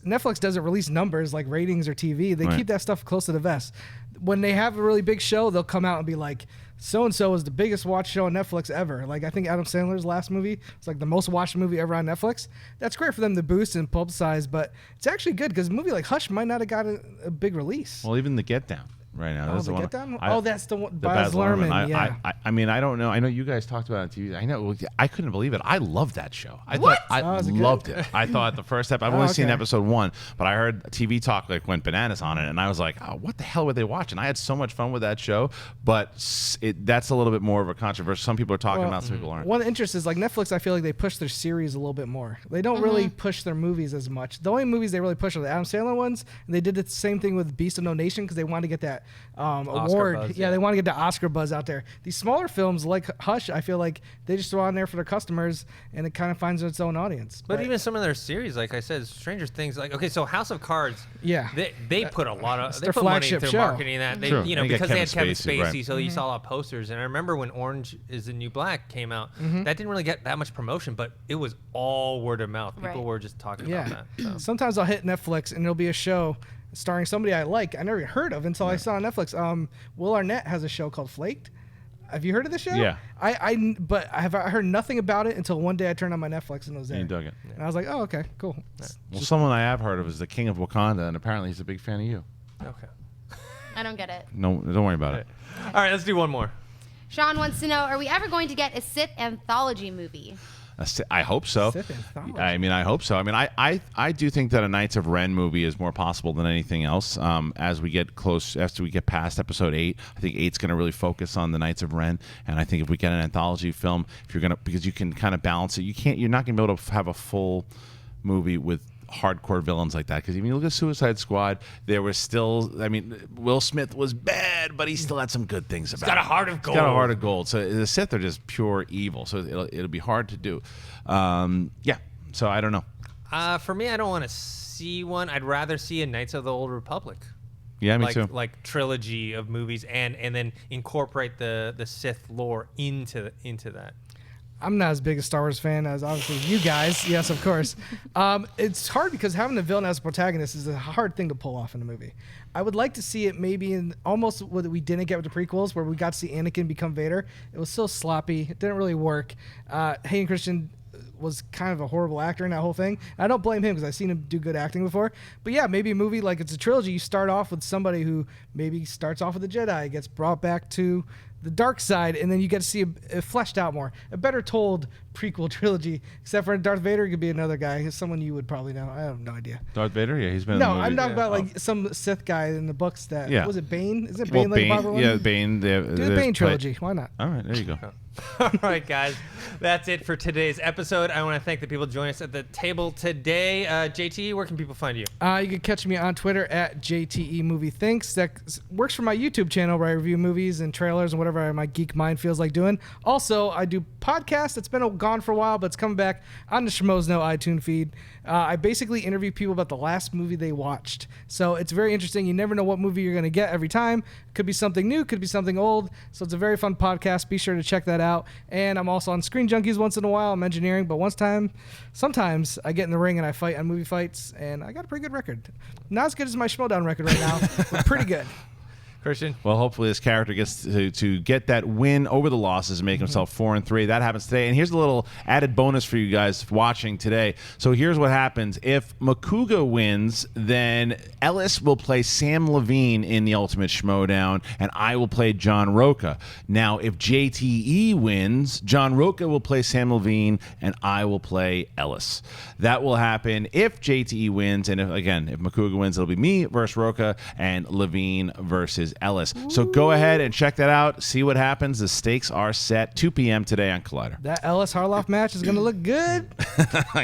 Netflix doesn't release numbers like ratings or TV. They Right. keep that stuff close to the vest. When they have a really big show, they'll come out and be like, so-and-so is the biggest watched show on Netflix ever. Like, I think Adam Sandler's last movie was like the most watched movie ever on Netflix. That's great for them to boost and publicize, but it's actually good because a movie like Hush might not have got a big release. Well, even The Get Down right now. Oh, That's the one. Get Down? I- That's the one. The Baz Luhrmann. Yeah. I mean, I don't know. I know you guys talked about it on TV. I know. I couldn't believe it. I loved that show. I What? thought Oh, I is it good? loved it. I thought the first episode. I've Oh, only seen okay. episode 1, but I heard TV Talk like went bananas on it, and I was like, oh, what the hell were they watching? I had so much fun with that show, but that's a little bit more of a controversy. Some people are talking about, some people aren't. One interest is like Netflix. I feel like they push their series a little bit more. They don't really push their movies as much. The only movies they really push are the Adam Sandler ones, and they did the same thing with Beast of No Nation because they wanted to get that award. buzz, They want to get the Oscar buzz out there. These smaller films like Hush, I feel like they just throw on there for their customers, and it kind of finds its own audience. But even some of their series, like I said, Stranger Things. Like, okay, so House of Cards. Yeah. They put a lot of their put money flagship into show. marketing that. They, True. you know, And you got because they had Kevin Kevin Spacey, Spacey, right. so you saw a lot of posters. And I remember when Orange Is the New Black came out, that didn't really get that much promotion, but it was all word of mouth. People Right. were just talking Yeah. about that. So. Sometimes I'll hit Netflix and there'll be a show starring somebody I like. I never heard of until I saw on Netflix. Will Arnett has a show called Flaked. Have you heard of the show? Yeah. But I heard nothing about it until one day I turned on my Netflix and it was there. You dug it. And I was like, oh, okay, cool. Well, someone I have heard of is the King of Wakanda, and apparently he's a big fan of you. Okay. I don't get it. No, don't worry about it. All right, let's do one more. Sean wants to know, are we ever going to get a Sith anthology movie? I hope so. Sith anthology. I mean, I hope so. I mean, I do think that a Knights of Ren movie is more possible than anything else. As we get close, after we get past episode 8, I think 8's going to really focus on the Knights of Ren. And I think if we get an anthology film, if you're going to, because you can kind of balance it, you're not going to be able to have a full movie with hardcore villains like that, because even you look at Suicide Squad, there was still, I mean, Will Smith was bad, but he still had some good things about him. got a heart of gold. He's got a heart of gold. So the Sith are just pure evil, so it'll be hard to do. So I don't know. For me, I don't want to see one. I'd rather see a Knights of the Old Republic. Yeah, me like, too. Like trilogy of movies, and then incorporate the Sith lore into that. I'm not as big a Star Wars fan as obviously you guys. Yes, of course. It's hard because having a villain as a protagonist is a hard thing to pull off in a movie. I would like to see it maybe in almost what we didn't get with the prequels, where we got to see Anakin become Vader. It was so sloppy. It didn't really work. Hayden Christensen was kind of a horrible actor in that whole thing. And I don't blame him because I've seen him do good acting before. But yeah, maybe a movie like it's a trilogy. You start off with somebody who maybe starts off with a Jedi, gets brought back to the dark side, and then you get to see it fleshed out more. A better told prequel trilogy, except for Darth Vader could be another guy, someone you would probably know. I have no idea. Darth Vader? Yeah, he's been in No, the movie. I'm talking about like some Sith guy in the books that, Yeah. was it Bane? Is it Bane like Bane, Barbara? yeah, Bane. Do the Bane trilogy. Why not? All right, there you go. All right, guys, that's it for today's episode. I want to thank the people joining us at the table today. JT, where can people find you? You can catch me on Twitter at JTE Movie Thinks. That works for my YouTube channel where I review movies and trailers and whatever my geek mind feels like doing. Also, I do podcasts. It's been gone for a while, but it's coming back on the Schmoes Know iTunes feed. I basically interview people about the last movie they watched. So it's very interesting. You never know what movie you're going to get every time. Could be something new, could be something old. So it's a very fun podcast. Be sure to check that out. And I'm also on Screen Junkies once in a while. I'm engineering, but sometimes I get in the ring and I fight on movie fights, and I got a pretty good record. Not as good as my SMO Down record right now, but pretty good. Christian? Well, hopefully this character gets to get that win over the losses and make himself 4-3. That happens today. And here's a little added bonus for you guys watching today. So here's what happens. If Makuga wins, then Ellis will play Sam Levine in the Ultimate Schmodown, and I will play John Roca. Now, if JTE wins, John Roca will play Sam Levine, and I will play Ellis. That will happen if JTE wins. And if Makuga wins, it'll be me versus Roca and Levine versus Ellis. So go ahead and check that out. See what happens. The stakes are set. 2 p.m. today on Collider. That Ellis Harloff match is going to look good.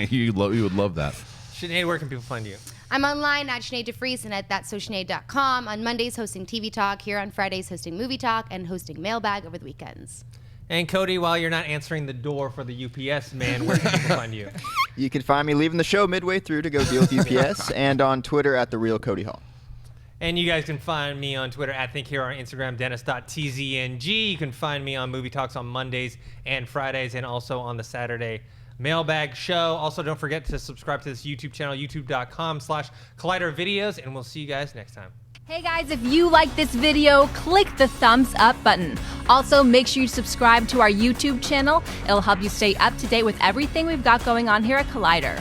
you would love that. Sinead, where can people find you? I'm online at Sinead DeVries and at thatsosinead.com. On Mondays, hosting TV Talk. Here on Fridays, hosting Movie Talk and hosting Mailbag over the weekends. And Cody, while you're not answering the door for the UPS man, where can people find you? You can find me leaving the show midway through to go deal with UPS, and on Twitter at @TheRealCodyHall. And you guys can find me on Twitter at ThinkHero, on Instagram, Dennis.tzng. You can find me on Movie Talks on Mondays and Fridays, and also on the Saturday Mailbag show. Also, don't forget to subscribe to this YouTube channel, youtube.com/Collider Videos, and we'll see you guys next time. Hey guys, if you like this video, click the thumbs up button. Also, make sure you subscribe to our YouTube channel. It'll help you stay up to date with everything we've got going on here at Collider.